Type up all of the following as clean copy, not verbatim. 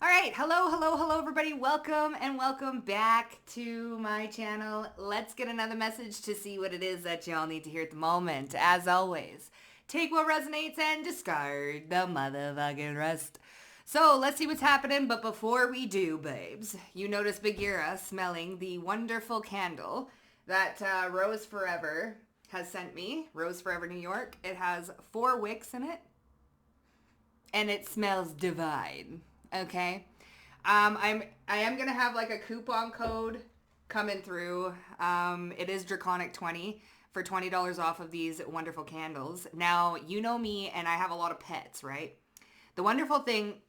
All right, hello, everybody. Welcome and welcome back to my channel. Let's get another message to see what it is that y'all need to hear at the moment. As always, take what resonates and discard the motherfucking rest. So let's see what's happening. But before we do, babes, you notice Bagheera smelling the wonderful candle that Rose Forever has sent me. Rose Forever New York. It has 4 wicks in it, and it smells divine. Okay. I am gonna have like a coupon code coming through. It is Draconic 20 for $20 off of these wonderful candles. Now, you know me and I have a lot of pets, right? The wonderful thing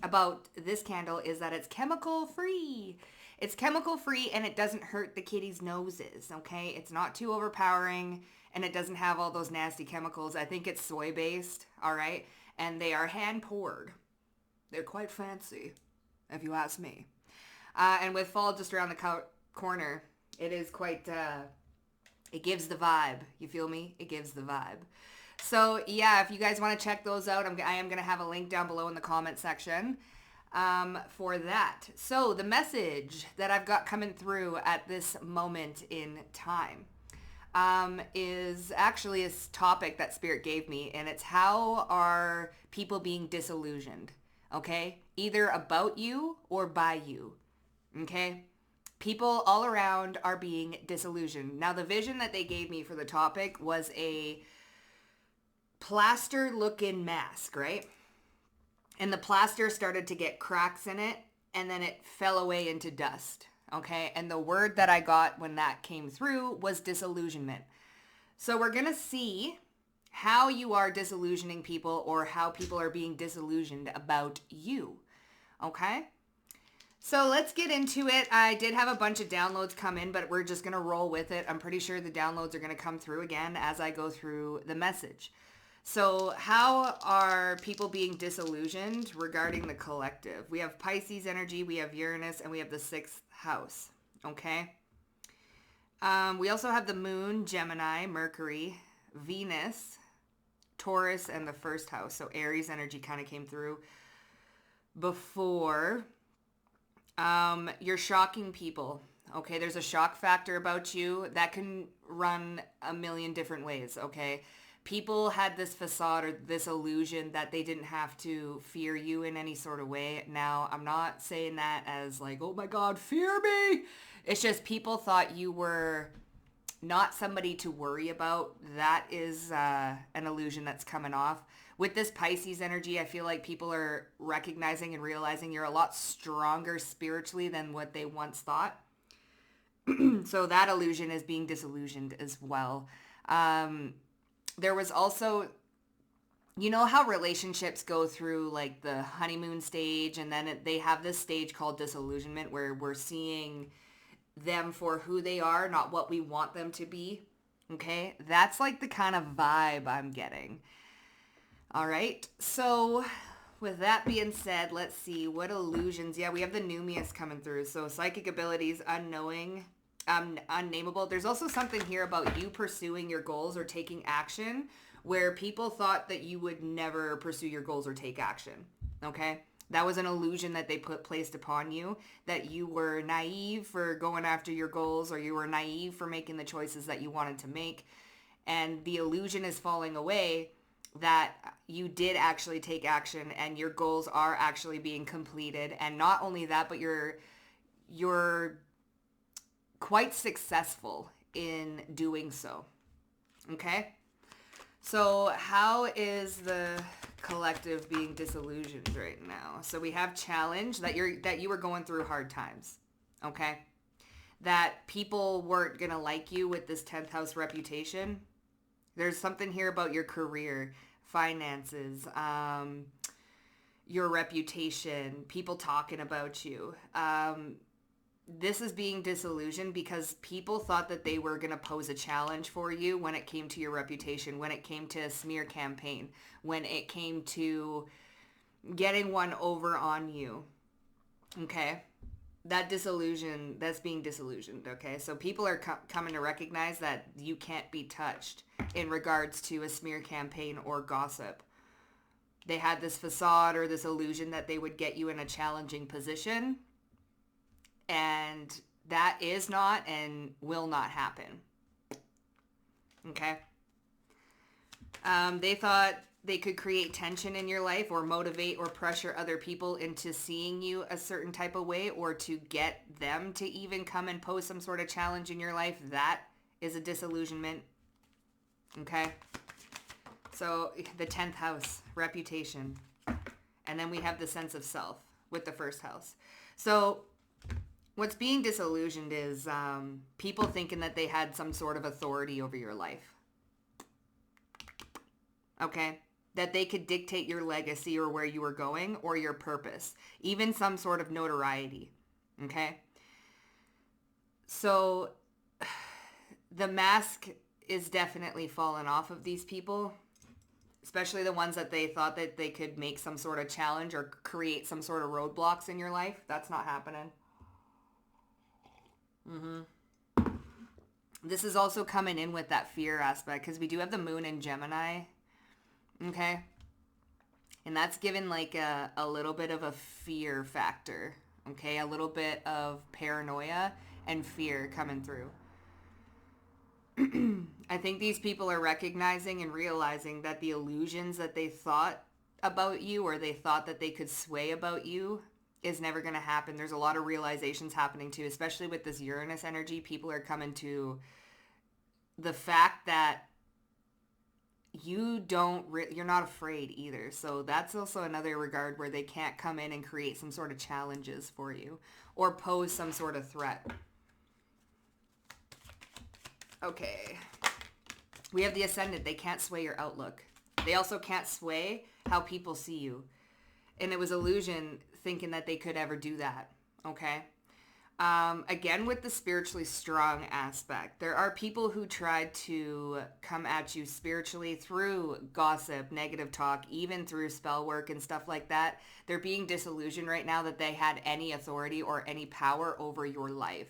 about this candle is that it's chemical free. It's chemical free and it doesn't hurt the kitties' noses, okay? It's not too overpowering and it doesn't have all those nasty chemicals. I think it's soy based, all right? And they are hand poured. They're quite fancy, if you ask me. And with fall just around the corner, it is quite, it gives the vibe. You feel me? It gives the vibe. So, yeah, if you guys want to check those out, I am going to have a link down below in the comment section for that. So, the message that I've got coming through at this moment in time is actually a topic that Spirit gave me, and it's how are people being disillusioned? Okay? Either about you or by you. Okay? People all around are being disillusioned. Now, the vision that they gave me for the topic was a plaster-looking mask, right? And the plaster started to get cracks in it, and then it fell away into dust. Okay? And the word that I got when that came through was disillusionment. So we're going to see how you are disillusioning people or how people are being disillusioned about you. Okay? So let's get into it. I did have a bunch of downloads come in, but we're just going to roll with it. I'm pretty sure the downloads are going to come through again as I go through the message. So how are people being disillusioned regarding the collective? We have Pisces energy, we have Uranus, and we have the 6th house. Okay? We also have the moon, Gemini, Mercury, Venus, Taurus, and the 1st house. So Aries energy kind of came through before. You're shocking people. Okay, there's a shock factor about you that can run a million different ways. Okay, people had this facade or this illusion that they didn't have to fear you in any sort of way. Now, I'm not saying that as like, oh my God, fear me. It's just people thought you were not somebody to worry about. That is an illusion that's coming off. With this Pisces energy, I feel like people are recognizing and realizing you're a lot stronger spiritually than what they once thought. So that illusion is being disillusioned as well. There was also, you know how relationships go through like the honeymoon stage and then they have this stage called disillusionment where we're seeing them for who they are, not what we want them to be. Okay? That's like the kind of vibe I'm getting. All right. So with that being said, let's see what illusions. Yeah, we have the Numius coming through. So psychic abilities, unknowing, unnameable. There's also something here about you pursuing your goals or taking action where people thought that you would never pursue your goals or take action. Okay? That was an illusion that they placed upon you, that you were naive for going after your goals or you were naive for making the choices that you wanted to make. And the illusion is falling away that you did actually take action and your goals are actually being completed. And not only that, but you're quite successful in doing so. Okay? So how is the collective being disillusioned right now? So we have challenge, that you were going through hard times. Okay? That people weren't going to like you with this 10th house reputation. There's something here about your career, finances, your reputation, people talking about you. This is being disillusioned because people thought that they were going to pose a challenge for you when it came to your reputation, when it came to a smear campaign, when it came to getting one over on you. Okay? That's being disillusioned, okay? So people are coming to recognize that you can't be touched in regards to a smear campaign or gossip. They had this facade or this illusion that they would get you in a challenging position. And that is not and will not happen. Okay? They thought they could create tension in your life or motivate or pressure other people into seeing you a certain type of way, or to get them to even come and pose some sort of challenge in your life. That is a disillusionment. Okay? So the 10th house, reputation. And then we have the sense of self with the first house. So what's being disillusioned is people thinking that they had some sort of authority over your life. Okay? That they could dictate your legacy or where you were going or your purpose. Even some sort of notoriety. Okay? So the mask is definitely fallen off of these people. Especially the ones that they thought that they could make some sort of challenge or create some sort of roadblocks in your life. That's not happening. This is also coming in with that fear aspect, because we do have the moon in Gemini. Okay? And that's given like a little bit of a fear factor. Okay? A little bit of paranoia and fear coming through. I think these people are recognizing and realizing that the illusions that they thought about you, or they thought that they could sway about you, is never going to happen. There's a lot of realizations happening too, especially with this Uranus energy. People are coming to the fact that you're not afraid either. So that's also another regard where they can't come in and create some sort of challenges for you or pose some sort of threat. Okay. We have the ascendant. They can't sway your outlook. They also can't sway how people see you. And it was illusion thinking that they could ever do that. Okay. Again, with the spiritually strong aspect, there are people who tried to come at you spiritually through gossip, negative talk, even through spell work and stuff like that. They're being disillusioned right now that they had any authority or any power over your life.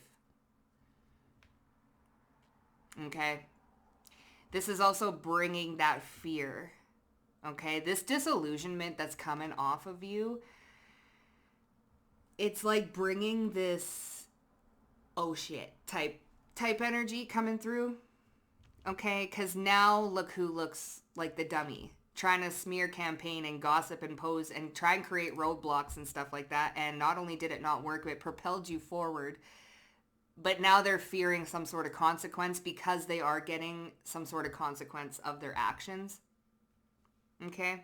Okay. This is also bringing that fear. Okay. This disillusionment that's coming off of you, it's like bringing this oh shit type energy coming through. Okay. Because now look who looks like the dummy, trying to smear campaign and gossip and pose and try and create roadblocks and stuff like that. And not only did it not work, but it propelled you forward. But now they're fearing some sort of consequence, because they are getting some sort of consequence of their actions. Okay?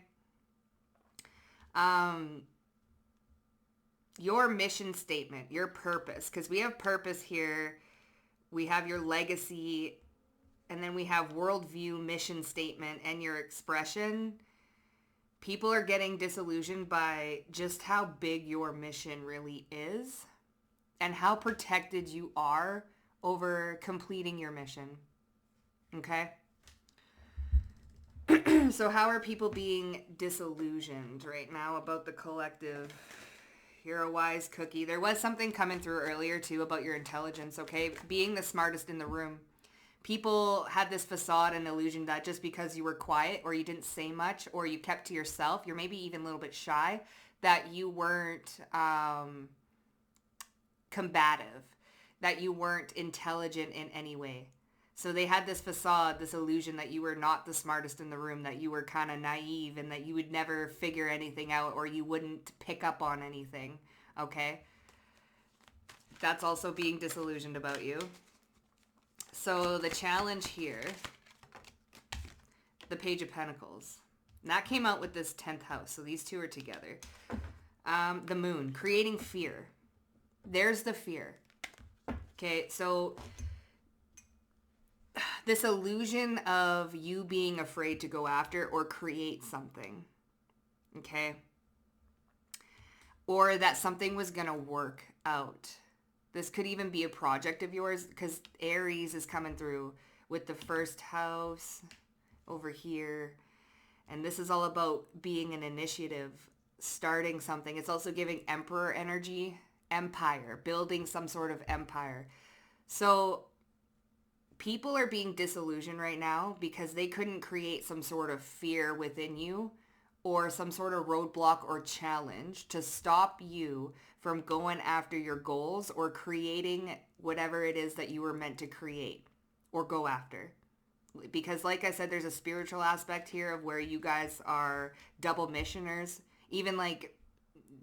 Your mission statement, your purpose, because we have purpose here, we have your legacy, and then we have worldview, mission statement, and your expression. People are getting disillusioned by just how big your mission really is. And how protected you are over completing your mission. Okay? So how are people being disillusioned right now about the collective? You're a wise cookie. There was something coming through earlier too about your intelligence, okay? Being the smartest in the room. People had this facade and illusion that just because you were quiet or you didn't say much or you kept to yourself, you're maybe even a little bit shy, that you weren't combative, that you weren't intelligent in any way. So they had this facade, this illusion that you were not the smartest in the room, that you were kind of naive and that you would never figure anything out or you wouldn't pick up on anything. Okay? That's also being disillusioned about you. So the challenge here, the Page of Pentacles. And that came out with this 10th house. So these two are together. The moon, creating fear. There's the fear. Okay, so this illusion of you being afraid to go after or create something. Okay? Or that something was going to work out. This could even be a project of yours, because Aries is coming through with the first house over here. And this is all about being an initiative, starting something. It's also giving Emperor energy. Empire, building some sort of empire. So people are being disillusioned right now because they couldn't create some sort of fear within you or some sort of roadblock or challenge to stop you from going after your goals or creating whatever it is that you were meant to create or go after. Because like I said, there's a spiritual aspect here of where you guys are double missioners, even like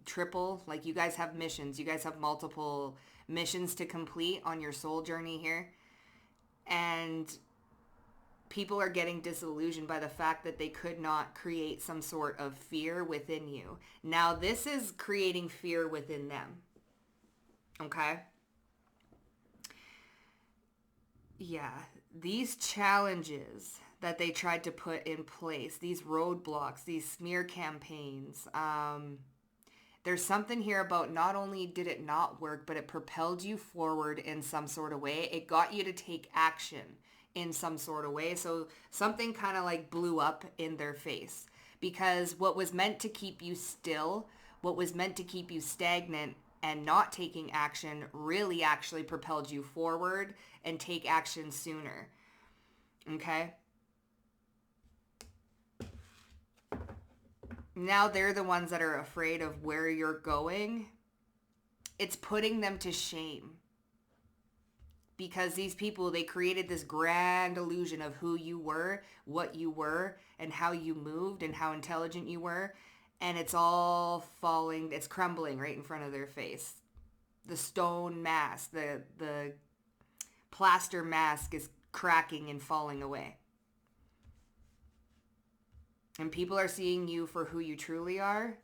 triple, like you guys have missions. You guys have multiple missions to complete on your soul journey here. And people are getting disillusioned by the fact that they could not create some sort of fear within you. Now, this is creating fear within them. Okay? Yeah. These challenges that they tried to put in place, these roadblocks, these smear campaigns, there's something here about not only did it not work, but it propelled you forward in some sort of way. It got you to take action in some sort of way. So something kind of like blew up in their face, because what was meant to keep you still, what was meant to keep you stagnant and not taking action, really actually propelled you forward and take action sooner. Okay? Now they're the ones that are afraid of where you're going. It's putting them to shame. Because these people, they created this grand illusion of who you were, what you were, and how you moved, and how intelligent you were. And it's all falling, it's crumbling right in front of their face. The stone mask, the plaster mask is cracking and falling away. And people are seeing you for who you truly are.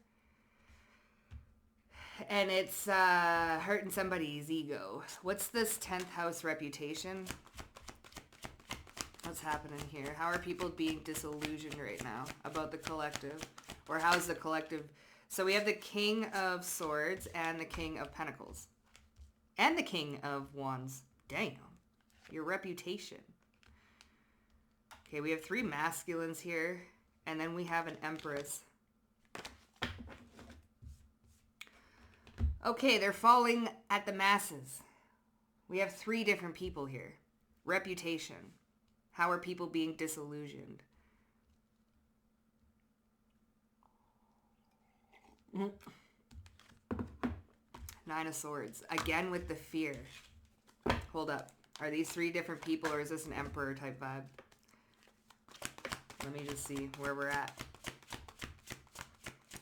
And it's hurting somebody's ego. What's this 10th house reputation? What's happening here? How are people being disillusioned right now about the collective? Or how's the collective? So we have the King of Swords and the King of Pentacles. And the King of Wands. Damn. Your reputation. Okay, we have 3 masculines here. And then we have an Empress. Okay, they're falling at the masses. We have 3 different people here. Reputation. How are people being disillusioned? Nine of Swords. Again with the fear. Hold up. Are these 3 different people, or is this an Emperor type vibe? Let me just see where we're at.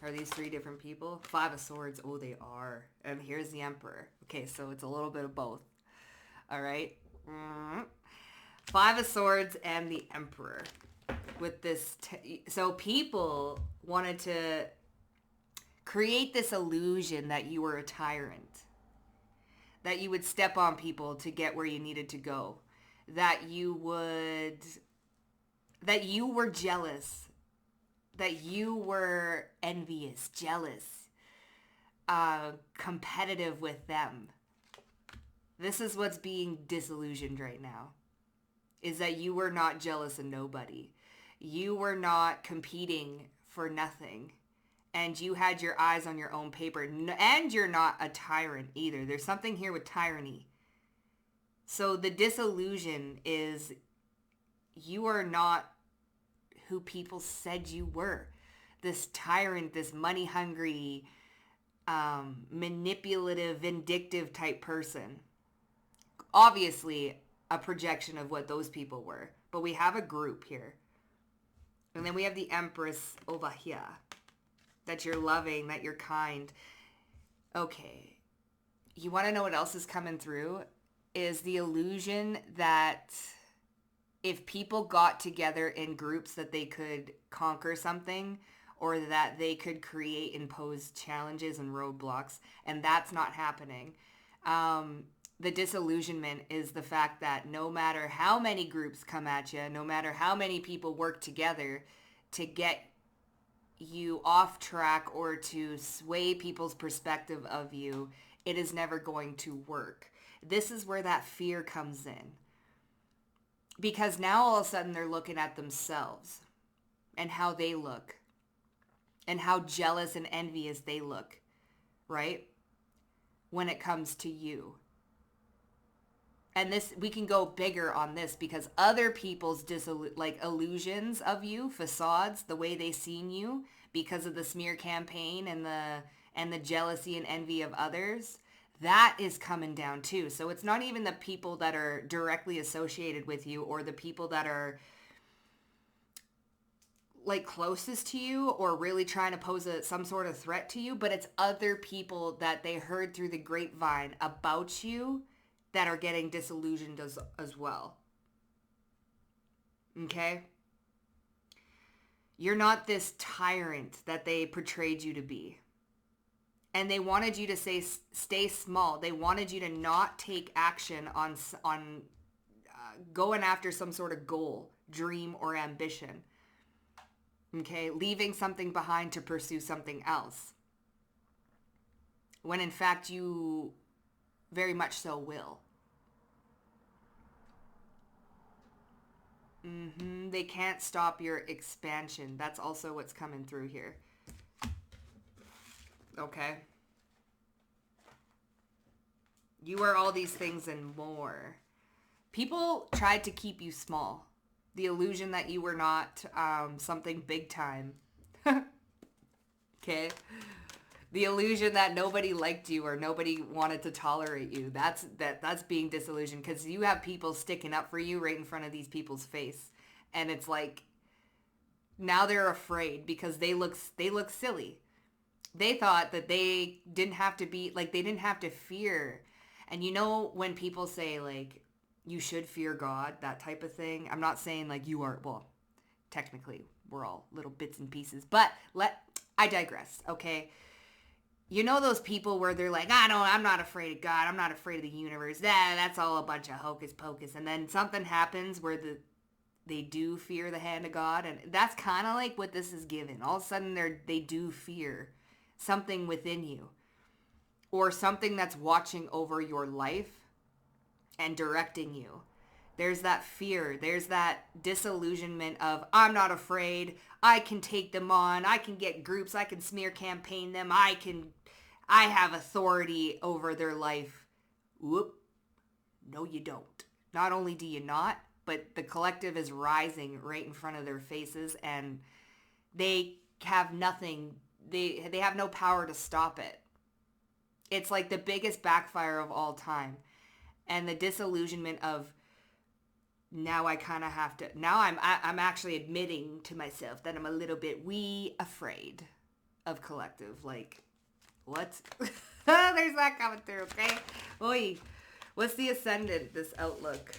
Are these 3 different people? 5 of Swords. Oh, they are. And here's the Emperor. Okay, so it's a little bit of both. All right. 5 of Swords and the Emperor. With this. So people wanted to create this illusion that you were a tyrant. That you would step on people to get where you needed to go. That you were jealous. That you were envious, jealous, competitive with them. This is what's being disillusioned right now. Is that you were not jealous of nobody. You were not competing for nothing. And you had your eyes on your own paper. And you're not a tyrant either. There's something here with tyranny. So the disillusion is you are not who people said you were. This tyrant, this money-hungry, manipulative, vindictive type person. Obviously, a projection of what those people were. But we have a group here. And then we have the Empress over here. That you're loving, that you're kind. Okay. You want to know what else is coming through? Is the illusion that if people got together in groups that they could conquer something, or that they could create imposed challenges and roadblocks, and that's not happening. The disillusionment is the fact that no matter how many groups come at you, no matter how many people work together to get you off track or to sway people's perspective of you, it is never going to work. This is where that fear comes in. Because now all of a sudden they're looking at themselves and how they look and how jealous and envious they look, right? When it comes to you. And this, we can go bigger on this because other people's illusions of you, facades, the way they seen you because of the smear campaign and the jealousy and envy of others, that is coming down too. So it's not even the people that are directly associated with you or the people that are like closest to you or really trying to pose some sort of threat to you, but it's other people that they heard through the grapevine about you that are getting disillusioned as well. Okay? You're not this tyrant that they portrayed you to be. And they wanted you to stay small. They wanted you to not take action on going after some sort of goal, dream, or ambition. Okay? Leaving something behind to pursue something else. When in fact you very much so will. They can't stop your expansion. That's also what's coming through here. Okay? You are all these things and more. People tried to keep you small. The illusion that you were not something big time. Okay? The illusion that nobody liked you or nobody wanted to tolerate you. That's being disillusioned because you have people sticking up for you right in front of these people's face. And it's like now they're afraid because they look silly. They thought that they didn't have to be like they didn't have to fear. And you know when people say like you should fear God, that type of thing. I'm not saying like you are, well, technically we're all little bits and pieces, but I digress, okay? You know those people where they're like, I'm not afraid of God. I'm not afraid of the universe. That's all a bunch of hocus pocus. And then something happens where they do fear the hand of God. And that's kind of like what this is given. All of a sudden they do fear something within you. Or something that's watching over your life and directing you. There's that fear. There's that disillusionment of, I'm not afraid. I can take them on. I can get groups. I can smear campaign them. I have authority over their life. Whoop. No, you don't. Not only do you not, but the collective is rising right in front of their faces and they have nothing. They have no power to stop it. It's like the biggest backfire of all time. And the disillusionment of, now I kind of have to, now I'm actually admitting to myself that I'm a little bit afraid of collective. Like, what? There's that coming through, okay? Oi, what's the ascendant, this outlook?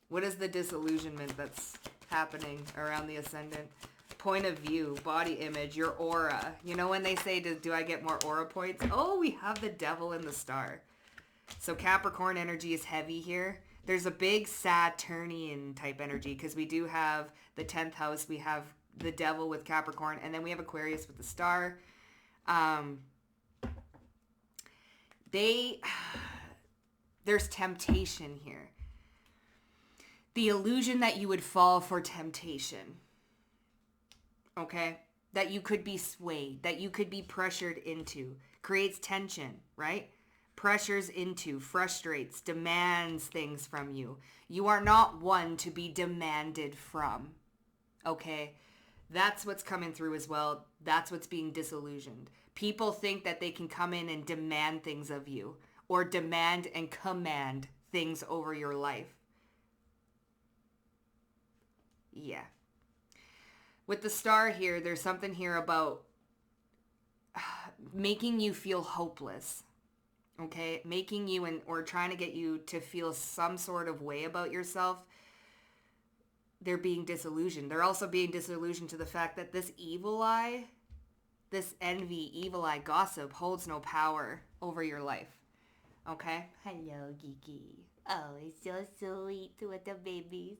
What is the disillusionment that's happening around the ascendant? Point of view, body image, your aura. You know when they say, do I get more aura points? Oh, we have the devil and the star. So Capricorn energy is heavy here. There's a big Saturnian type energy because we do have the 10th house. We have the devil with Capricorn, and then we have Aquarius with the star. There's temptation here. The illusion that you would fall for temptation. Okay? That you could be swayed, that you could be pressured into. Creates tension, right? Pressures into, frustrates, demands things from you. You are not one to be demanded from. Okay? That's what's coming through as well. That's what's being disillusioned. People think that they can come in and demand things of you or demand and command things over your life. Yeah. With the star here, there's something here about making you feel hopeless. Okay? Making you or trying to get you to feel some sort of way about yourself. They're being disillusioned. They're also being disillusioned to the fact that this evil eye, this envy, evil eye, gossip holds no power over your life. Okay? Hello, Geeky. Oh, it's so sweet with the babies.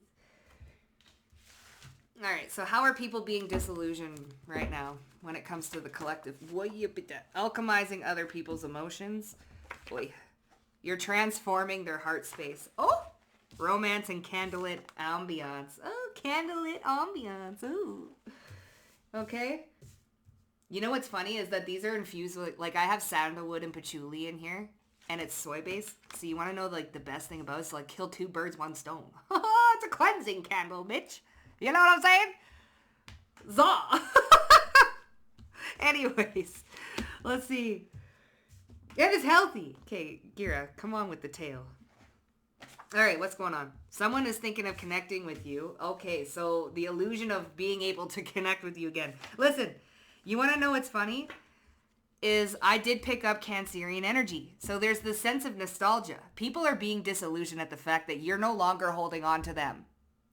All right, so how are people being disillusioned right now when it comes to the collective? Alchemizing other people's emotions. Boy, you're transforming their heart space. Oh, romance and candlelit ambiance. Oh, candlelit ambiance. Ooh. Okay. You know what's funny is that these are infused with, like I have sandalwood and patchouli in here. and it's soy-based. So you want to know, like, the best thing about it is, like, kill 2 birds, 1 stone. It's a cleansing candle, Mitch. You know what I'm saying? Zaw. Anyways, let's see. It is healthy. Okay, Gira, come on with the tale. All right, what's going on? Someone is thinking of connecting with you. Okay, so the illusion of being able to connect with you again. Listen, you want to know what's funny? Is I did pick up Cancerian energy. So there's this sense of nostalgia. People are being disillusioned at the fact that you're no longer holding on to them.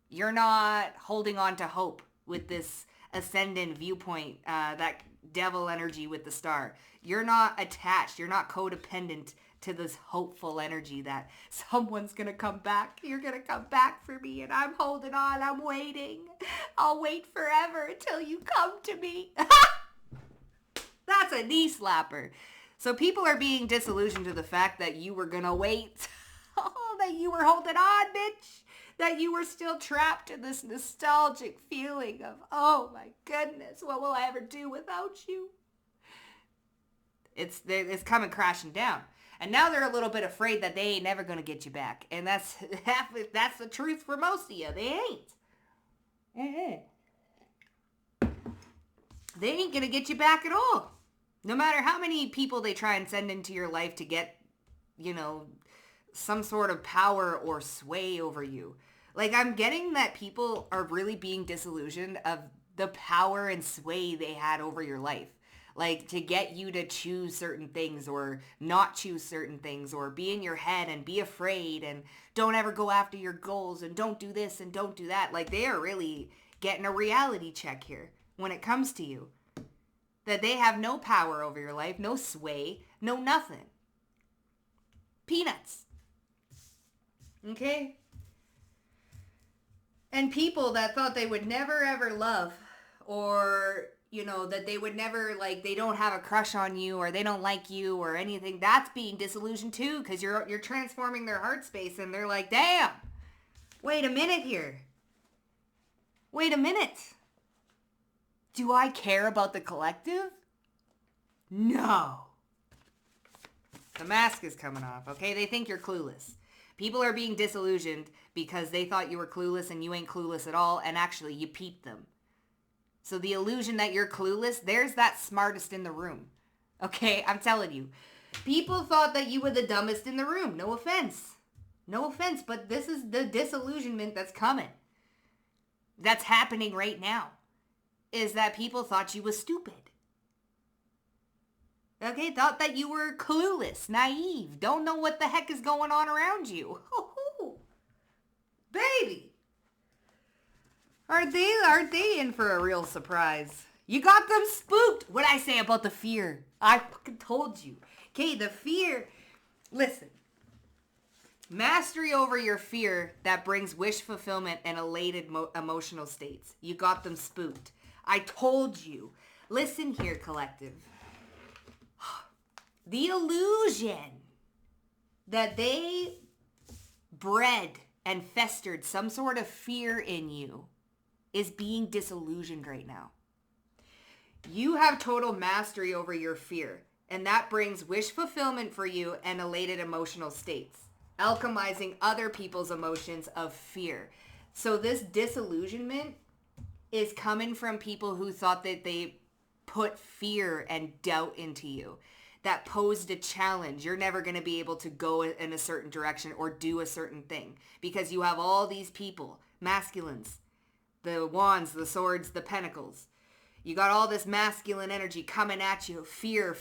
You're not holding on to hope with this ascendant viewpoint, that devil energy with the star. You're not attached. You're not codependent to this hopeful energy that someone's going to come back. You're going to come back for me, and I'm holding on. I'm waiting. I'll wait forever until you come to me. That's a knee slapper. So people are being disillusioned to the fact that you were going to wait. Oh, that you were holding on, bitch. That you were still trapped in this nostalgic feeling of, oh my goodness, what will I ever do without you? It's coming crashing down. And now they're a little bit afraid that they ain't never going to get you back. And that's the truth for most of you. They ain't. Mm-hmm. They ain't going to get you back at all. No matter how many people they try and send into your life to get, some sort of power or sway over you. Like, I'm getting that people are really being disillusioned of the power and sway they had over your life. Like, to get you to choose certain things or not choose certain things or be in your head and be afraid and don't ever go after your goals and don't do this and don't do that. Like, they are really getting a reality check here when it comes to you. That they have no power over your life, no sway, no nothing. Peanuts. Okay? And people that thought they would never ever love or, that they would never, they don't have a crush on you or they don't like you or anything, that's being disillusioned too because you're transforming their heart space and they're like, damn, wait a minute here. Wait a minute. Do I care about the collective? No. The mask is coming off, okay? They think you're clueless. People are being disillusioned because they thought you were clueless and you ain't clueless at all, and actually you peeped them. So the illusion that you're clueless, there's that smartest in the room. Okay, I'm telling you. People thought that you were the dumbest in the room. No offense. No offense, but this is the disillusionment that's coming. That's happening right now. Is that people thought you was stupid. Okay, thought that you were clueless, naive, don't know what the heck is going on around you. Oh, baby. Aren't they in for a real surprise? You got them spooked. What'd I say about the fear? I fucking told you. Okay, the fear. Listen. Mastery over your fear that brings wish fulfillment and elated emotional states. You got them spooked. I told you. Listen here, collective. The illusion that they bred and festered some sort of fear in you is being disillusioned right now. You have total mastery over your fear, and that brings wish fulfillment for you and elated emotional states, alchemizing other people's emotions of fear. So this disillusionment is coming from people who thought that they put fear and doubt into you, that posed a challenge. You're never going to be able to go in a certain direction or do a certain thing because you have all these people, masculines, the wands, the swords, the pentacles. You got all this masculine energy coming at you. Fear,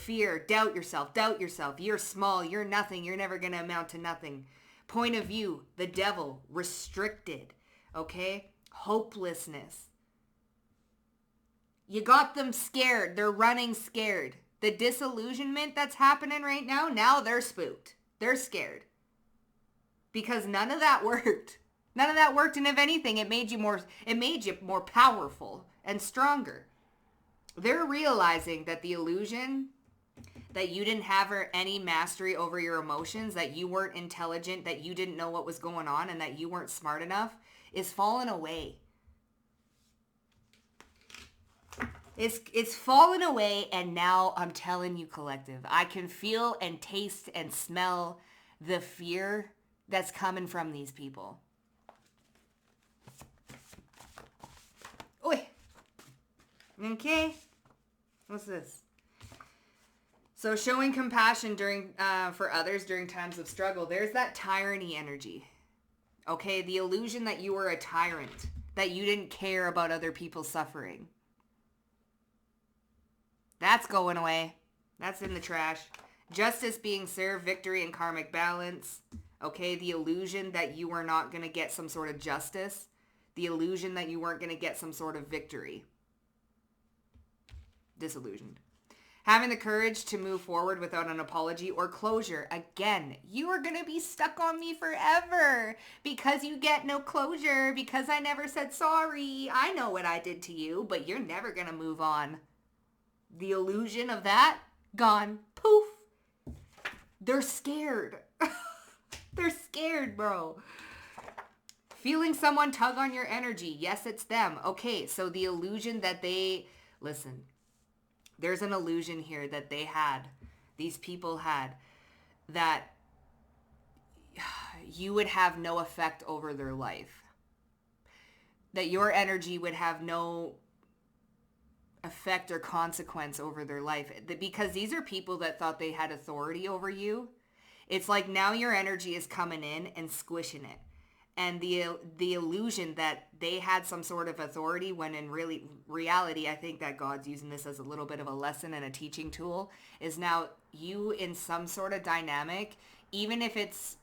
doubt yourself. You're small, you're nothing, you're never going to amount to nothing. Point of view, the devil, restricted, okay? Hopelessness. You got them scared. They're running scared. The disillusionment that's happening right now they're spooked. They're scared. Because none of that worked. None of that worked, and if anything, it made you more powerful and stronger. They're realizing that the illusion that you didn't have any mastery over your emotions, that you weren't intelligent, that you didn't know what was going on, and that you weren't smart enough is falling away. It's fallen away, and now I'm telling you, collective, I can feel and taste and smell the fear that's coming from these people. Oi. Okay. What's this? So showing compassion for others during times of struggle. There's that tyranny energy. Okay, the illusion that you were a tyrant, that you didn't care about other people's suffering. That's going away. That's in the trash. Justice being served, victory and karmic balance. Okay, the illusion that you were not going to get some sort of justice. The illusion that you weren't going to get some sort of victory. Disillusioned. Having the courage to move forward without an apology or closure. Again, you are going to be stuck on me forever because you get no closure, because I never said sorry. I know what I did to you, but you're never going to move on. The illusion of that, gone. Poof. They're scared. They're scared, bro. Feeling someone tug on your energy. Yes, it's them. Okay, so the illusion that they... Listen, there's an illusion here that they had, these people had, that you would have no effect over their life. That your energy would have no effect or consequence over their life. Because these are people that thought they had authority over you. It's like now your energy is coming in and squishing it. And the illusion that they had some sort of authority, when in reality, I think that God's using this as a little bit of a lesson and a teaching tool, is now you in some sort of dynamic, even if it's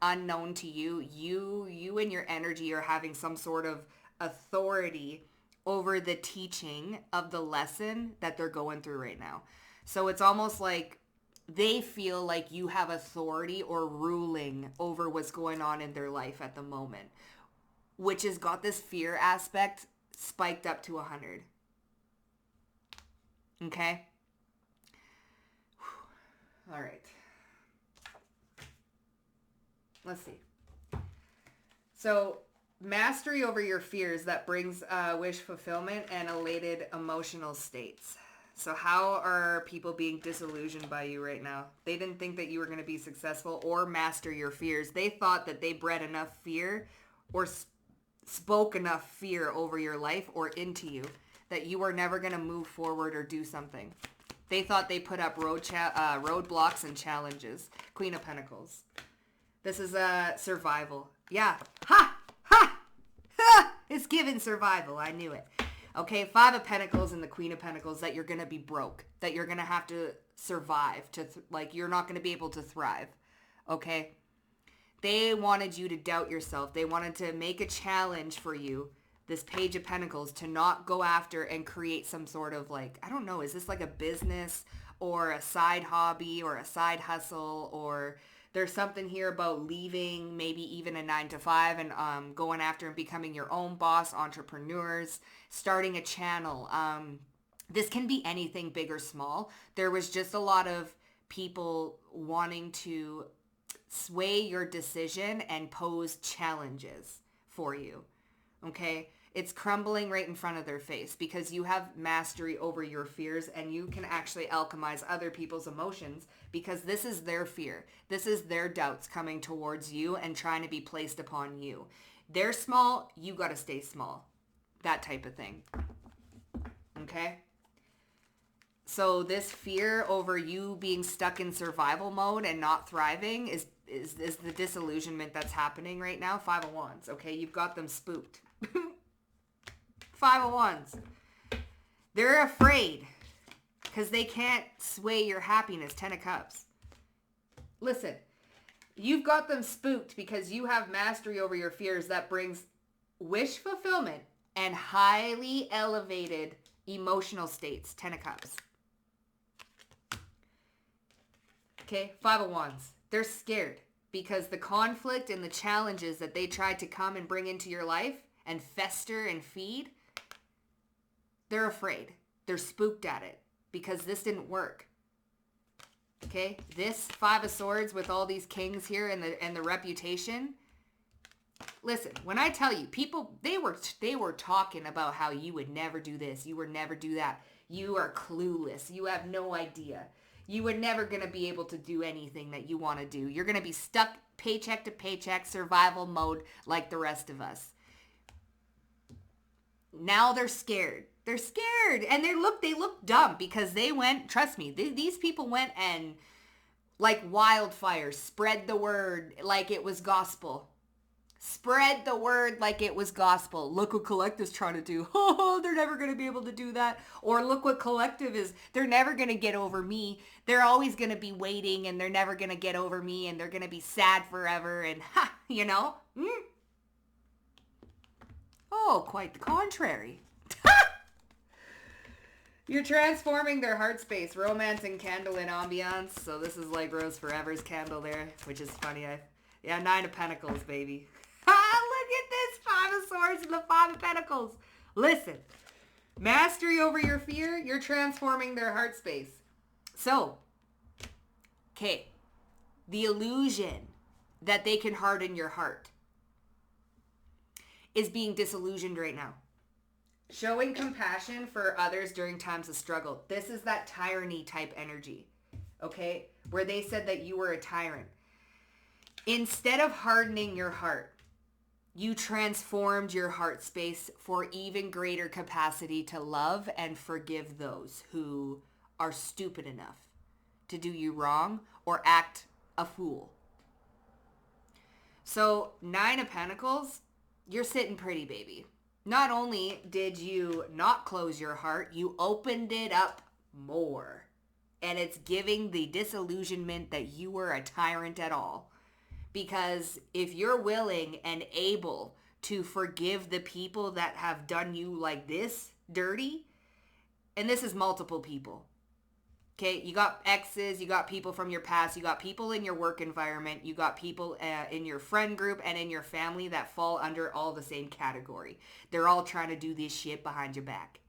unknown to you, you and your energy are having some sort of authority over the teaching of the lesson that they're going through right now. So it's almost like they feel like you have authority or ruling over what's going on in their life at the moment, which has got this fear aspect spiked up to 100. Okay? All right. Let's see. So mastery over your fears, that brings wish fulfillment and elated emotional states. So how are people being disillusioned by you right now? They didn't think that you were going to be successful or master your fears. They thought that they bred enough fear or spoke enough fear over your life or into you that you were never going to move forward or do something. They thought they put up roadblocks and challenges. Queen of Pentacles. This is survival. Yeah. Ha! Ha! Ha! It's given survival. I knew it. Okay, Five of Pentacles and the Queen of Pentacles, that you're going to be broke, that you're going to have to survive, you're not going to be able to thrive, okay? They wanted you to doubt yourself. They wanted to make a challenge for you, this Page of Pentacles, to not go after and create some sort of I don't know, is this like a business or a side hobby or a side hustle, or there's something here about leaving maybe even a 9-to-5 and going after and becoming your own boss, entrepreneurs, starting a channel. This can be anything big or small. There was just a lot of people wanting to sway your decision and pose challenges for you. Okay? It's crumbling right in front of their face because you have mastery over your fears and you can actually alchemize other people's emotions because this is their fear. This is their doubts coming towards you and trying to be placed upon you. They're small, you got to stay small. That type of thing. Okay? So this fear over you being stuck in survival mode and not thriving is the disillusionment that's happening right now. Five of Wands. Okay? You've got them spooked. Five of Wands. They're afraid because they can't sway your happiness. 10 of Cups. Listen, you've got them spooked because you have mastery over your fears that brings wish fulfillment and highly elevated emotional states. 10 of Cups. Okay, Five of Wands. They're scared because the conflict and the challenges that they tried to come and bring into your life and fester and feed, they're afraid. They're spooked at it because this didn't work. Okay? This Five of Swords with all these kings here and the reputation. Listen, when I tell you, people, they were talking about how you would never do this, you would never do that. You are clueless. You have no idea. You are never going to be able to do anything that you want to do. You're going to be stuck paycheck to paycheck, survival mode like the rest of us. Now they're scared. They're scared. And they look dumb because they went, trust me, these people went and like wildfire, spread the word like it was gospel. Spread the word like it was gospel. Look what Collective's trying to do. Oh, they're never going to be able to do that. Or look what Collective is. They're never going to get over me. They're always going to be waiting and they're never going to get over me and they're going to be sad forever and you know? Oh, quite the contrary. You're transforming their heart space. Romance and candlelit ambiance. So this is like Rose Forever's candle there, which is funny. Yeah, 9 of Pentacles, baby. Look at this 5 of Swords and the 5 of Pentacles. Listen, mastery over your fear, you're transforming their heart space. So, okay, the illusion that they can harden your heart is being disillusioned right now. Showing compassion for others during times of struggle. This is that tyranny type energy, okay? Where they said that you were a tyrant. Instead of hardening your heart, you transformed your heart space for even greater capacity to love and forgive those who are stupid enough to do you wrong or act a fool. So 9 of Pentacles, you're sitting pretty, baby. Not only did you not close your heart, you opened it up more. And it's giving the disillusionment that you were a tyrant at all. Because if you're willing and able to forgive the people that have done you like this dirty, and this is multiple people. Okay, you got exes, you got people from your past, you got people in your work environment, you got people in your friend group and in your family that fall under all the same category. They're all trying to do this shit behind your back.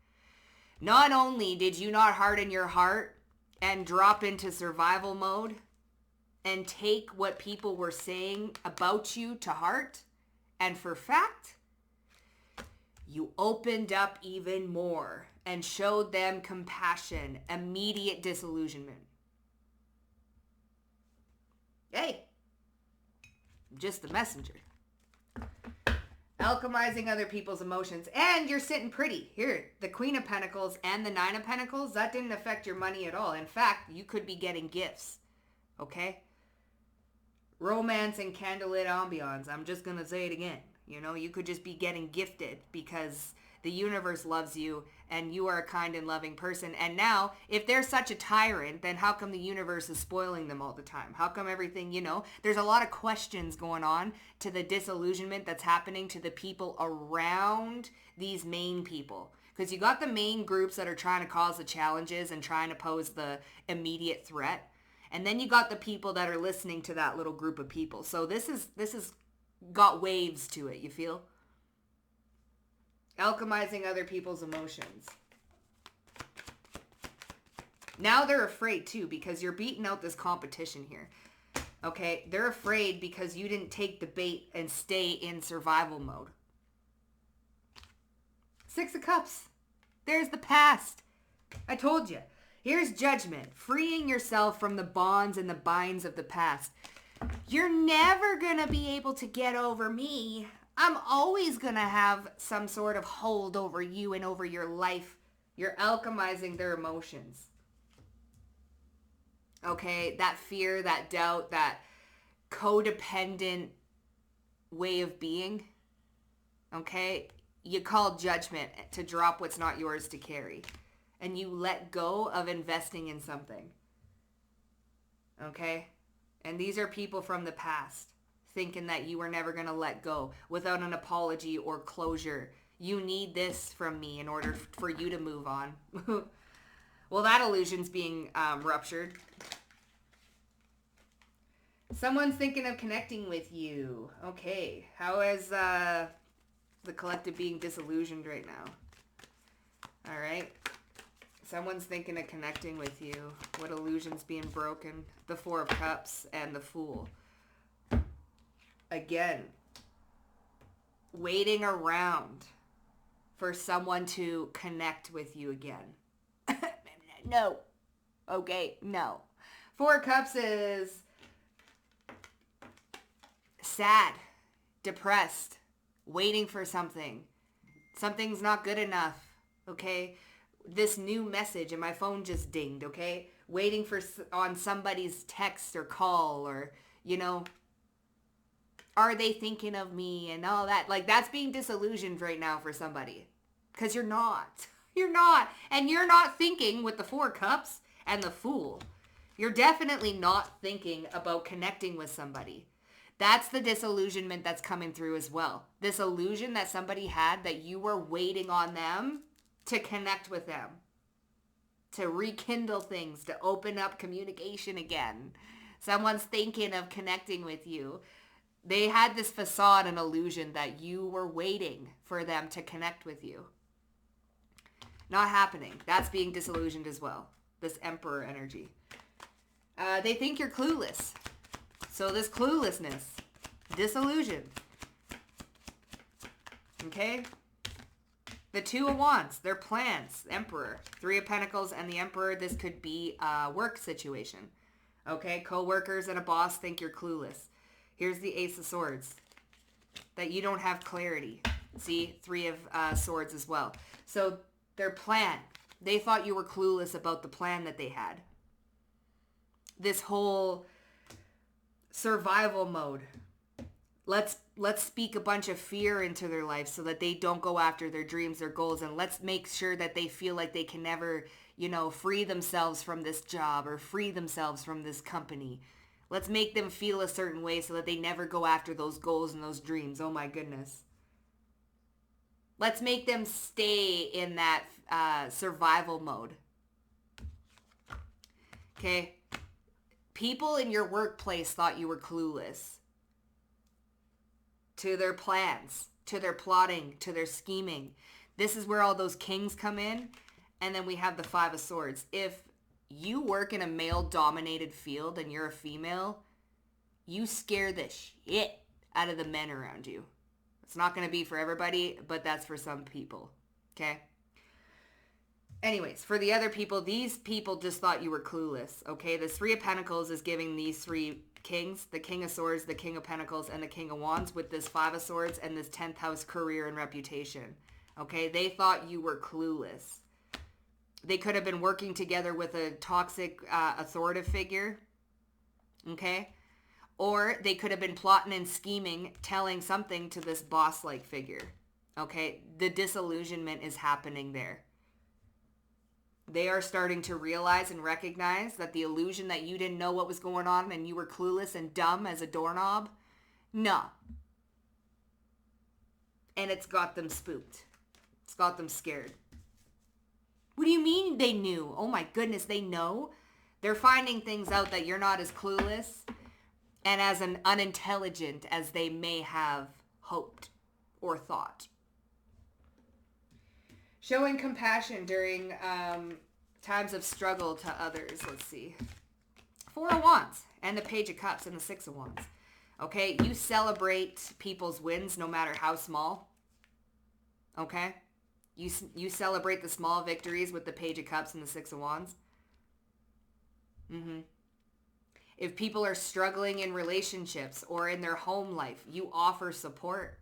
Not only did you not harden your heart and drop into survival mode and take what people were saying about you to heart and for fact, you opened up even more and showed them compassion, immediate disillusionment. Hey, I'm just the messenger. Alchemizing other people's emotions. And you're sitting pretty. Here, the Queen of Pentacles and the 9 of Pentacles, that didn't affect your money at all. In fact, you could be getting gifts. Okay? Romance and candlelit ambiance. I'm just going to say it again. You know, you could just be getting gifted because the universe loves you and you are a kind and loving person. And now, if they're such a tyrant, then how come the universe is spoiling them all the time? How come everything, you know, there's a lot of questions going on to the disillusionment that's happening to the people around these main people. Because you got the main groups that are trying to cause the challenges and trying to pose the immediate threat. And then you got the people that are listening to that little group of people. So this is got waves to it, you feel? Alchemizing other people's emotions. Now they're afraid too because you're beating out this competition here. Okay? They're afraid because you didn't take the bait and stay in survival mode. 6 of Cups. There's the past. I told you. Here's judgment. Freeing yourself from the bonds and the binds of the past. You're never going to be able to get over me. I'm always going to have some sort of hold over you and over your life. You're alchemizing their emotions. Okay, that fear, that doubt, that codependent way of being. Okay, you call judgment to drop what's not yours to carry. And you let go of investing in something. Okay? And these are people from the past thinking that you were never going to let go without an apology or closure. You need this from me in order for you to move on. Well, that illusion's being ruptured. Someone's thinking of connecting with you. Okay. How is the collective being disillusioned right now? All right. Someone's thinking of connecting with you. What illusion's being broken? The 4 of Cups and the Fool. Again, waiting around for someone to connect with you again. No. Okay, no. Four of Cups is sad, depressed, waiting for something. Something's not good enough, okay? This new message and my phone just dinged, okay? Waiting for on somebody's text or call or, are they thinking of me and all that? Like, that's being disillusioned right now for somebody. Because you're not. You're not. And you're not thinking with the Four Cups and the Fool. You're definitely not thinking about connecting with somebody. That's the disillusionment that's coming through as well. This illusion that somebody had that you were waiting on them to connect with them. To rekindle things, to open up communication again. Someone's thinking of connecting with you. They had this facade and illusion that you were waiting for them to connect with you. Not happening. That's being disillusioned as well. This Emperor energy. They think you're clueless. So this cluelessness, disillusion. Okay? The Two of Wands, their plans, Emperor. Three of Pentacles and the Emperor, this could be a work situation. Okay? Co-workers and a boss think you're clueless. Here's the Ace of Swords. That you don't have clarity. See? Three of Swords as well. So their plan. They thought you were clueless about the plan that they had. This whole survival mode. Let's speak a bunch of fear into their life so that they don't go after their dreams, their goals, and let's make sure that they feel like they can never, free themselves from this job or free themselves from this company. Let's make them feel a certain way so that they never go after those goals and those dreams. Oh my goodness. Let's make them stay in that survival mode. Okay? People in your workplace thought you were clueless to their plans, to their plotting, to their scheming. This is where all those kings come in. And then we have the Five of Swords. If you work in a male-dominated field and you're a female, you scare the shit out of the men around you. It's not going to be for everybody, but that's for some people. Okay? Anyways, for the other people, these people just thought you were clueless. Okay? The Three of Pentacles is giving these three kings, the King of Swords, the King of Pentacles, and the King of Wands with this Five of Swords and this 10th house career and reputation. Okay? They thought you were clueless. They could have been working together with a toxic authoritative figure. Okay? Or they could have been plotting and scheming, telling something to this boss-like figure. Okay? The disillusionment is happening there. They are starting to realize and recognize that the illusion that you didn't know what was going on and you were clueless and dumb as a doorknob, no. And it's got them spooked. It's got them scared. What do you mean they knew? Oh my goodness, they know? They're finding things out that you're not as clueless and as unintelligent as they may have hoped or thought. Showing compassion during times of struggle to others. Let's see. Four of Wands and the Page of Cups and the Six of Wands. Okay, you celebrate people's wins no matter how small. Okay? You celebrate the small victories with the Page of Cups and the Six of Wands. If people are struggling in relationships or in their home life, you offer support.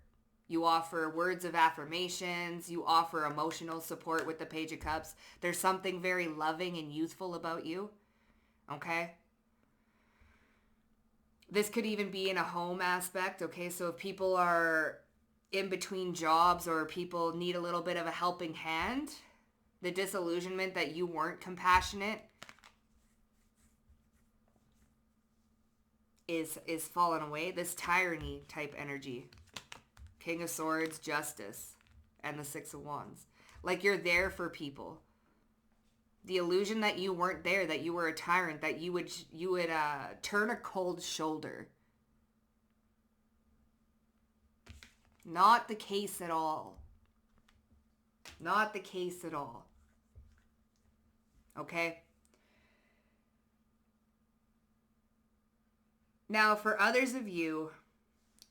You offer words of affirmations. You offer emotional support with the Page of Cups. There's something very loving and youthful about you. Okay? This could even be in a home aspect. Okay? So if people are in between jobs or people need a little bit of a helping hand, the disillusionment that you weren't compassionate is fallen away. This tyranny type energy. King of Swords, Justice, and the Six of Wands. Like you're there for people. The illusion that you weren't there, that you were a tyrant, that you would turn a cold shoulder. Not the case at all. Not the case at all. Okay? Now, for others of you,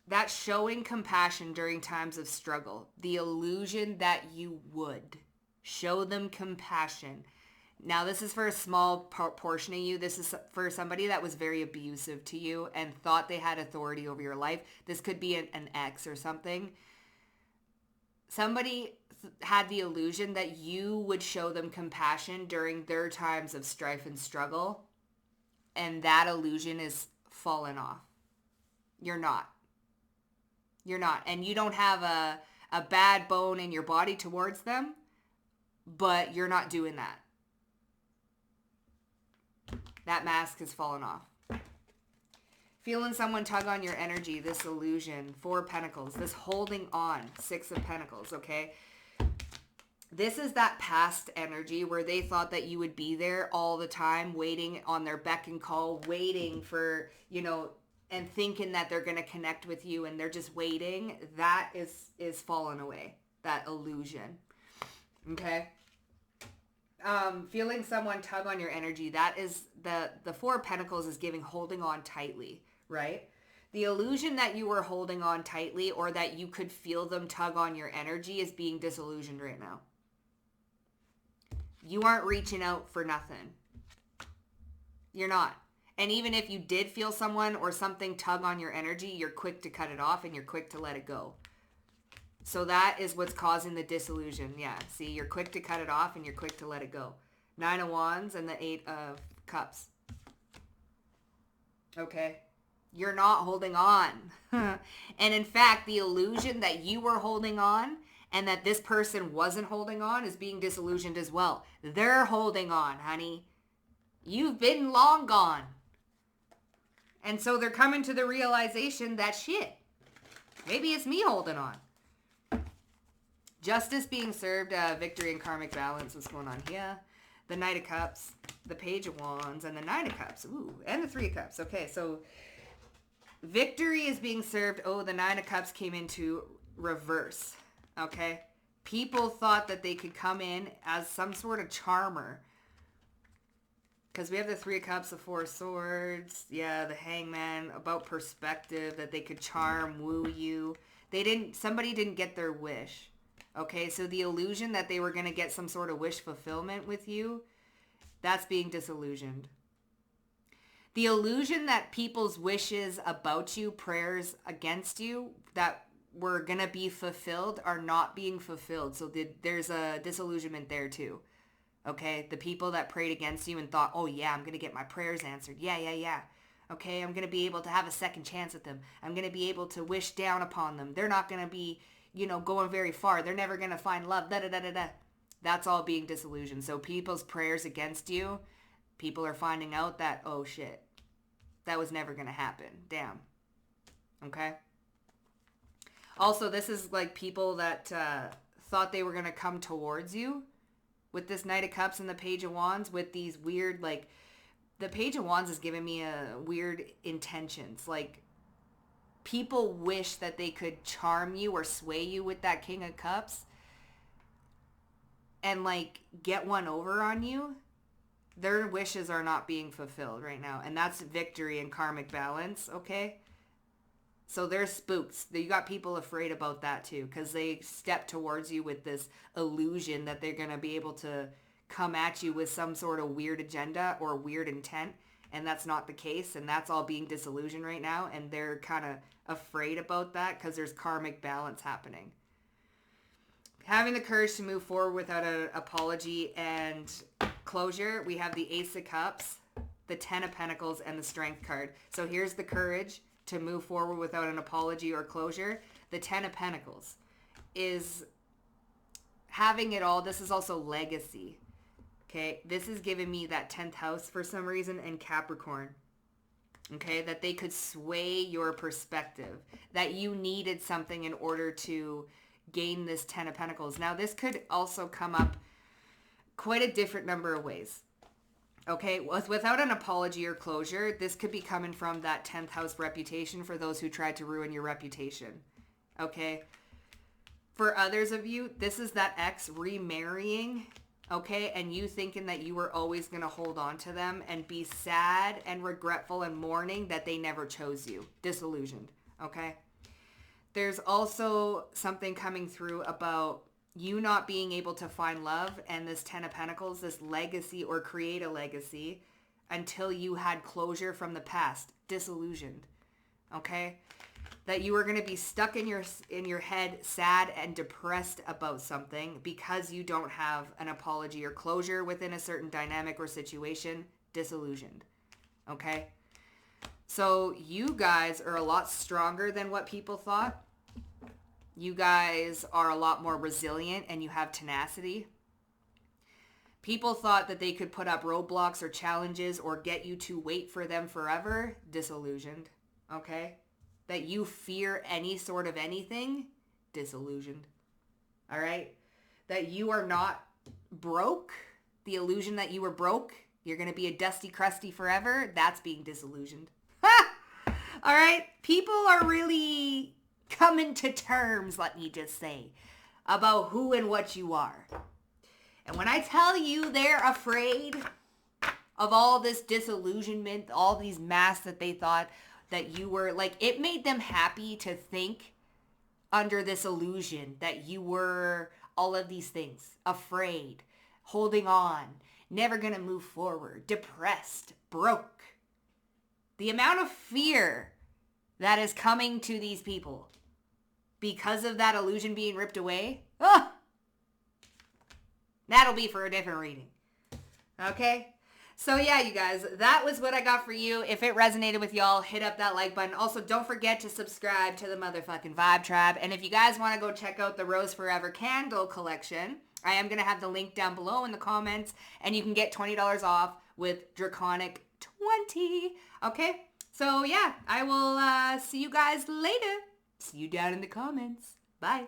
that's showing compassion during times of struggle. The illusion that you would show them compassion. Now, this is for a small portion of you. This is for somebody that was very abusive to you and thought they had authority over your life. This could be an ex or something. Somebody had the illusion that you would show them compassion during their times of strife and struggle. And that illusion is fallen off. You're not. You're not. And you don't have a bad bone in your body towards them, but you're not doing that. That mask has fallen off. Feeling someone tug on your energy, this illusion, 4 of Pentacles, this holding on, 6 of Pentacles, okay? This is that past energy where they thought that you would be there all the time, waiting on their beck and call, waiting for, you know, and thinking that they're going to connect with you and they're just waiting. That is fallen away, that illusion, okay? Feeling someone tug on your energy, that is the 4 of Pentacles is giving holding on tightly, right? The illusion that you were holding on tightly or that you could feel them tug on your energy is being disillusioned right now. You aren't reaching out for nothing. You're not. And even if you did feel someone or something tug on your energy, you're quick to cut it off and you're quick to let it go. So that is what's causing the disillusion. Yeah, see, you're quick to cut it off and you're quick to let it go. 9 of Wands and the 8 of Cups. Okay? You're not holding on. And in fact, the illusion that you were holding on and that this person wasn't holding on is being disillusioned as well. They're holding on, honey. You've been long gone. And so they're coming to the realization that shit, maybe it's me holding on. Justice being served, victory and karmic balance. What's going on here? The Knight of Cups, the Page of Wands, and the 9 of Cups. Ooh, and the 3 of Cups. Okay, so victory is being served. Oh, the 9 of Cups came into reverse. Okay? People thought that they could come in as some sort of charmer. Because we have the 3 of Cups, the 4 of Swords. Yeah, the Hangman, about perspective, that they could charm, woo you. Somebody didn't get their wish. Okay, so the illusion that they were going to get some sort of wish fulfillment with you, that's being disillusioned. The illusion that people's wishes about you, prayers against you, that were going to be fulfilled are not being fulfilled. So there's a disillusionment there too. Okay, the people that prayed against you and thought, oh yeah, I'm going to get my prayers answered. Yeah. Okay, I'm going to be able to have a second chance at them. I'm going to be able to wish down upon them. They're not going to be, going very far. They're never going to find love. That's all being disillusioned. So people's prayers against you, people are finding out that, oh shit, that was never going to happen. Damn. Okay? Also, this is like people that thought they were going to come towards you with this Knight of Cups and the Page of Wands with these weird, like, the Page of Wands is giving me a weird intentions. Like, people wish that they could charm you or sway you with that King of Cups and, like, get one over on you. Their wishes are not being fulfilled right now. And that's victory and karmic balance, okay? So they're spooked. You got people afraid about that too, because they step towards you with this illusion that they're going to be able to come at you with some sort of weird agenda or weird intent. And that's not the case. And that's all being disillusioned right now. And they're kind of afraid about that because there's karmic balance happening. Having the courage to move forward without an apology and closure. We have the Ace of Cups, the 10 of Pentacles, and the Strength card. So here's the courage to move forward without an apology or closure. The 10 of Pentacles is having it all. This is also legacy. Okay, this is giving me that 10th house for some reason and Capricorn. Okay, that they could sway your perspective, that you needed something in order to gain this 10 of Pentacles. Now, this could also come up quite a different number of ways. Okay, without an apology or closure, this could be coming from that 10th house reputation for those who tried to ruin your reputation. Okay, for others of you, this is that ex remarrying. Okay, and you thinking that you were always going to hold on to them and be sad and regretful and mourning that they never chose you. Disillusioned, okay? There's also something coming through about you not being able to find love and this 10 of Pentacles, this legacy or create a legacy until you had closure from the past, disillusioned, okay? That you were going to be stuck in your head, sad and depressed about something because you don't have an apology or closure within a certain dynamic or situation, disillusioned, okay? So you guys are a lot stronger than what people thought. You guys are a lot more resilient and you have tenacity. People thought that they could put up roadblocks or challenges or get you to wait for them forever. Disillusioned. Okay? That you fear any sort of anything. Disillusioned. All right? That you are not broke. The illusion that you were broke. You're going to be a dusty crusty forever. That's being disillusioned. All right? People are really coming to terms, let me just say, about who and what you are. And when I tell you they're afraid of all this disillusionment, all these masks that they thought that you were, like, it made them happy to think under this illusion that you were all of these things. Afraid, holding on, never gonna move forward, depressed, broke. The amount of fear that is coming to these people because of that illusion being ripped away, that'll be for a different reading. Okay? So yeah, you guys, that was what I got for you. If it resonated with y'all, hit up that like button. Also, don't forget to subscribe to the motherfucking Vibe Tribe. And if you guys want to go check out the Rose Forever candle collection, I am going to have the link down below in the comments. And you can get $20 off with Draconic 20. Okay? So yeah, I will see you guys later. See you down in the comments. Bye.